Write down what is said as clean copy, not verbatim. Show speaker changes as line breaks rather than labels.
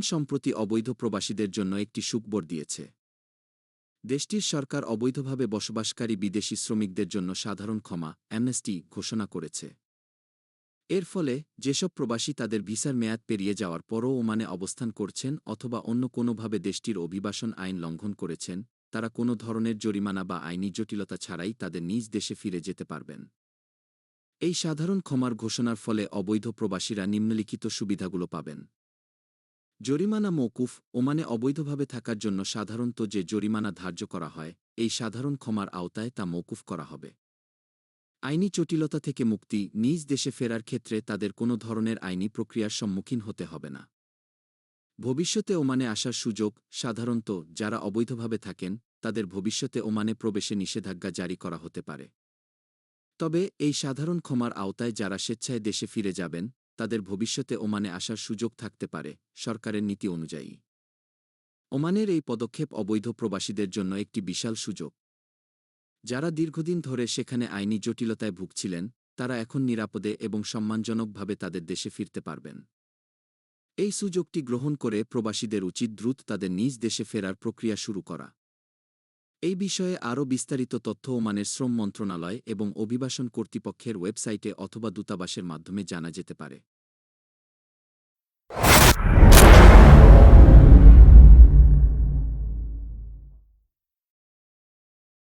সম্প্রতি অবৈধ প্রবাসীদের জন্য একটি সুখবর দিয়েছে। দেশটির সরকার অবৈধভাবে বসবাসকারী বিদেশি শ্রমিকদের জন্য সাধারণ ক্ষমা অ্যামনেস্টি ঘোষণা করেছে। এর ফলে যেসব প্রবাসী তাদের ভিসার মেয়াদ পেরিয়ে যাওয়ার পরও ওমানে অবস্থান করছেন অথবা অন্য কোনোভাবে দেশটির অভিবাসন আইন লঙ্ঘন করেছেন, তারা কোনো ধরনের জরিমানা বা আইনি জটিলতা ছাড়াই তাদের নিজ দেশে ফিরে যেতে পারবেন। এই সাধারণ ক্ষমার ঘোষণার ফলে অবৈধ প্রবাসীরা নিম্নলিখিত সুবিধাগুলো পাবেন। জরিমানা মওকুফ। ওমানে অবৈধভাবে থাকার জন্য সাধারণত যে জরিমানা ধার্য করা হয়, এই সাধারণ ক্ষমার আওতায় তা মওকুফ করা হবে। আইনি জটিলতা থেকে মুক্তি। নিজ দেশে ফেরার ক্ষেত্রে তাদের কোনো ধরনের আইনি প্রক্রিয়ার সম্মুখীন হতে হবে না। ভবিষ্যতে ওমানে আসার সুযোগ। সাধারণত যারা অবৈধভাবে থাকেন তাদের ভবিষ্যতে ওমানে প্রবেশে নিষেধাজ্ঞা জারি করা হতে পারে। তবে এই সাধারণ ক্ষমার আওতায় যারা স্বেচ্ছায় দেশে ফিরে যাবেন, তাদের ভবিষ্যতে ওমানে আসার সুযোগ থাকতে পারে সরকারের নীতি অনুযায়ী। ওমানের এই পদক্ষেপ অবৈধ প্রবাসীদের জন্য একটি বিশাল সুযোগ। যারা দীর্ঘদিন ধরে সেখানে আইনি জটিলতায় ভুগছিলেন, তারা এখন নিরাপদে এবং সম্মানজনকভাবে তাদের দেশে ফিরতে পারবেন। এই সুযোগটি গ্রহণ করে প্রবাসীদের উচিত দ্রুত তাদের নিজ দেশে ফেরার প্রক্রিয়া শুরু করা। এই বিষয়ে আরও বিস্তারিত তথ্য ওমানের শ্রম মন্ত্রণালয় এবং অভিবাসন কর্তৃপক্ষের ওয়েবসাইটে অথবা দূতাবাসের মাধ্যমে জানা যেতে পারে।